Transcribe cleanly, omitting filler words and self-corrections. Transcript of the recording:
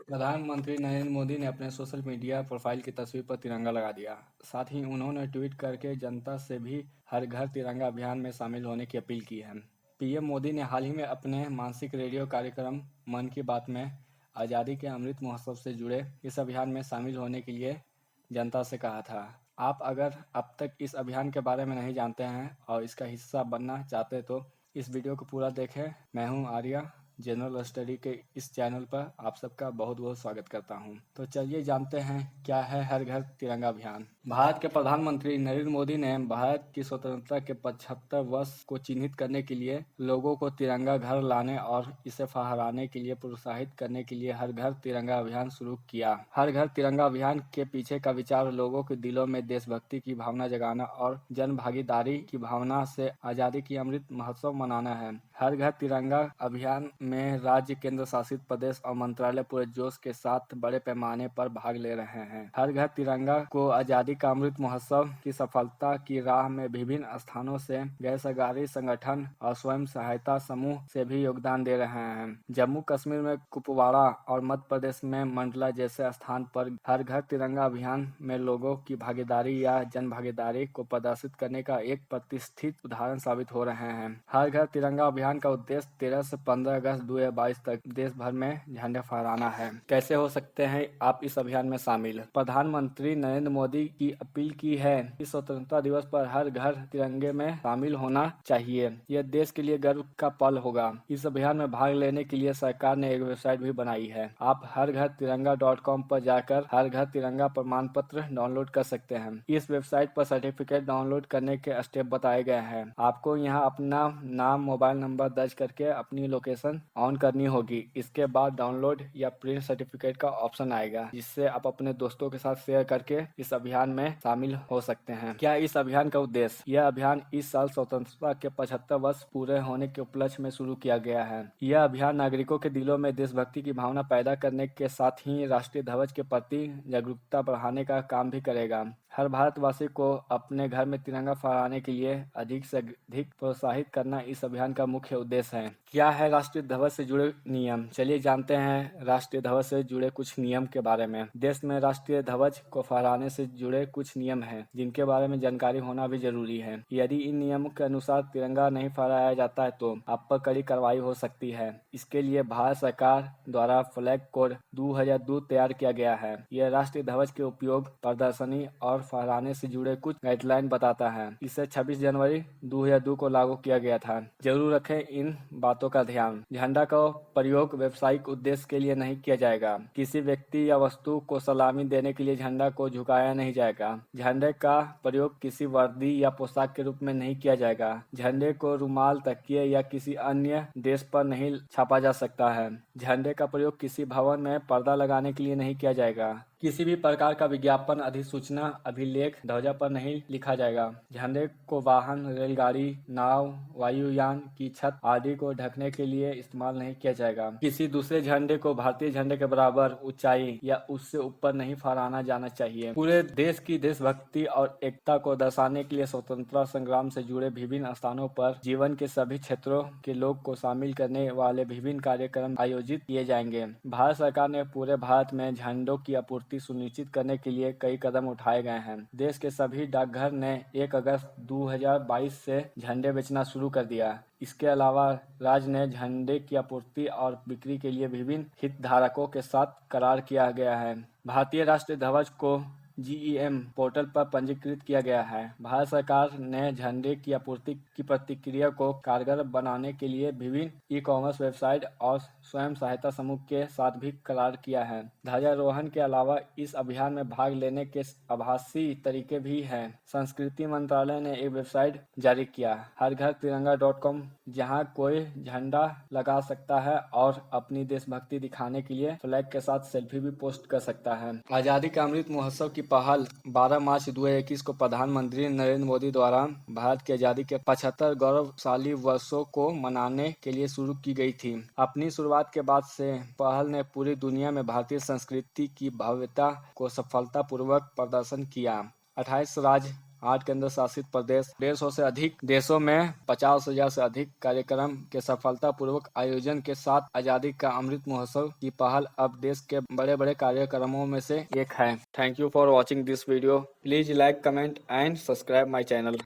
प्रधानमंत्री नरेंद्र मोदी ने अपने सोशल मीडिया प्रोफाइल की तस्वीर पर तिरंगा लगा दिया। साथ ही उन्होंने ट्वीट करके जनता से भी हर घर तिरंगा अभियान में शामिल होने की अपील की है। पीएम मोदी ने हाल ही में अपने मासिक रेडियो कार्यक्रम मन की बात में आज़ादी के अमृत महोत्सव से जुड़े इस अभियान में शामिल होने के लिए जनता से कहा था। आप अगर अब तक इस अभियान के बारे में नहीं जानते हैं और इसका हिस्सा बनना चाहते तो इस वीडियो को पूरा देखें। मैं हूं आर्या, जनरल स्टडी के इस चैनल पर आप सबका बहुत बहुत स्वागत करता हूं। तो चलिए जानते हैं क्या है हर घर तिरंगा अभियान। भारत के प्रधानमंत्री नरेंद्र मोदी ने भारत की स्वतंत्रता के 75 वर्ष को चिन्हित करने के लिए लोगों को तिरंगा घर लाने और इसे फहराने के लिए प्रोत्साहित करने के लिए हर घर तिरंगा अभियान शुरू किया। हर घर तिरंगा अभियान के पीछे का विचार लोगों के दिलों में देशभक्ति की भावना जगाना और जन भागीदारी की भावना से आज़ादी की अमृत महोत्सव मनाना है। हर घर तिरंगा अभियान में राज्य, केंद्र शासित प्रदेश और मंत्रालय पूरे जोश के साथ बड़े पैमाने पर भाग ले रहे हैं। हर घर तिरंगा को आज़ादी का अमृत महोत्सव की सफलता की राह में विभिन्न स्थानों से गैर सरकारी संगठन और स्वयं सहायता समूह से भी योगदान दे रहे हैं। जम्मू कश्मीर में कुपवाड़ा और मध्य प्रदेश में मंडला जैसे स्थान पर हर घर तिरंगा अभियान में लोगों की भागीदारी या जन भागीदारी को प्रदर्शित करने का एक प्रतिष्ठित उदाहरण साबित हो रहे हैं। हर घर तिरंगा अभियान का उद्देश्य 13 से 15 अगस्त 2022 तक देश भर में झंडे फहराना है। कैसे हो सकते हैं आप इस अभियान में शामिल? प्रधानमंत्री नरेंद्र मोदी की अपील की है कि स्वतंत्रता दिवस पर हर घर तिरंगे में शामिल होना चाहिए। यह देश के लिए गर्व का पल होगा। इस अभियान में भाग लेने के लिए सरकार ने एक वेबसाइट भी बनाई है। आप हरघरतिरंगा.com पर जाकर हर घर तिरंगा प्रमाण पत्र डाउनलोड कर सकते हैं। इस वेबसाइट पर सर्टिफिकेट डाउनलोड करने के स्टेप बताए गए हैं। आपको यहाँ अपना नाम, मोबाइल नंबर दर्ज करके अपनी लोकेशन ऑन करनी होगी। इसके बाद डाउनलोड या प्रिंट सर्टिफिकेट का ऑप्शन आएगा, जिससे आप अपने दोस्तों के साथ शेयर करके इस अभियान में शामिल हो सकते हैं। क्या इस अभियान का उद्देश्य? यह अभियान इस साल स्वतंत्रता के 75 वर्ष पूरे होने के उपलक्ष्य में शुरू किया गया है। यह अभियान नागरिकों के दिलों में देशभक्ति की भावना पैदा करने के साथ ही राष्ट्रीय ध्वज के प्रति जागरूकता बढ़ाने का काम भी करेगा। हर भारतवासी को अपने घर में तिरंगा फहराने के लिए अधिक से अधिक प्रोत्साहित करना इस अभियान का मुख्य उद्देश्य है। क्या है राष्ट्रीय ध्वज से जुड़े नियम? चलिए जानते हैं राष्ट्रीय ध्वज से जुड़े कुछ नियम के बारे में। देश में राष्ट्रीय ध्वज को फहराने से जुड़े कुछ नियम हैं, जिनके बारे में जानकारी होना भी जरूरी है। यदि इन नियमों के अनुसार तिरंगा नहीं फहराया जाता है तो आप पर कड़ी कार्रवाई हो सकती है। इसके लिए भारत सरकार द्वारा फ्लैग कोड 2002 तैयार किया गया है। यह राष्ट्रीय ध्वज के उपयोग, प्रदर्शनी और फहराने से जुड़े कुछ गाइडलाइन बताता है। इसे 26 जनवरी 2002 को लागू किया गया था। जरूर रखें इन बातों का ध्यान। झंडा का प्रयोग व्यावसायिक उद्देश्य के लिए नहीं किया जाएगा। किसी व्यक्ति या वस्तु को सलामी देने के लिए झंडा को झुकाया नहीं जाएगा। झंडे का प्रयोग किसी वर्दी या पोशाक के रूप में नहीं किया जाएगा। झंडे को रुमाल, तकिए या किसी अन्य ड्रेस पर नहीं छापा जा सकता है। झंडे का प्रयोग किसी भवन में पर्दा लगाने के लिए नहीं किया जाएगा। किसी भी प्रकार का विज्ञापन, अधिसूचना, अभिलेख ध्वजा पर नहीं लिखा जाएगा। झंडे को वाहन, रेलगाड़ी, नाव, वायुयान की छत आदि को ढकने के लिए इस्तेमाल नहीं किया जाएगा। किसी दूसरे झंडे को भारतीय झंडे के बराबर ऊंचाई या उससे ऊपर नहीं फहराना जाना चाहिए। पूरे देश की देशभक्ति और एकता को दर्शाने के लिए स्वतंत्रता संग्राम से जुड़े विभिन्न स्थानों पर जीवन के सभी क्षेत्रों के लोग को शामिल करने वाले विभिन्न कार्यक्रम आयोजित किए जाएंगे। भारत सरकार ने पूरे भारत में झंडों की आपूर्ति सुनिश्चित करने के लिए कई कदम उठाए गए हैं। देश के सभी डाकघर ने 1 अगस्त 2022 से झंडे बेचना शुरू कर दिया। इसके अलावा राज्य ने झंडे की आपूर्ति और बिक्री के लिए विभिन्न हितधारकों के साथ करार किया गया है। भारतीय राष्ट्रीय ध्वज को GEM पोर्टल पर पंजीकृत किया गया है। भारत सरकार ने झंडे की आपूर्ति की प्रक्रिया को कारगर बनाने के लिए विभिन्न ई-कॉमर्स वेबसाइट और स्वयं सहायता समूह के साथ भी करार किया है। ध्वजारोहण के अलावा इस अभियान में भाग लेने के आभासी तरीके भी हैं। संस्कृति मंत्रालय ने एक वेबसाइट जारी किया, हरघरतिरंगा.com, जहां कोई झंडा लगा सकता है और अपनी देशभक्ति दिखाने के लिए फ्लैग के साथ सेल्फी भी पोस्ट कर सकता है। आज़ादी का अमृत महोत्सव की पहल 12 मार्च 2021 को प्रधानमंत्री नरेंद्र मोदी द्वारा भारत की आज़ादी के 75 गौरवशाली वर्षों को मनाने के लिए शुरू की गई थी। अपनी शुरुआत के बाद से पहल ने पूरी दुनिया में भारतीय संस्कृति की भव्यता को सफलतापूर्वक प्रदर्शन किया। 28 राज्य 8 केंद्र शासित प्रदेश, 150 से अधिक देशों में 50,000 से अधिक कार्यक्रम के सफलतापूर्वक आयोजन के साथ आजादी का अमृत महोत्सव की पहल अब देश के बड़े-बड़े कार्यक्रमों में से एक है। Thank you for watching this video. Please like, comment and subscribe my channel.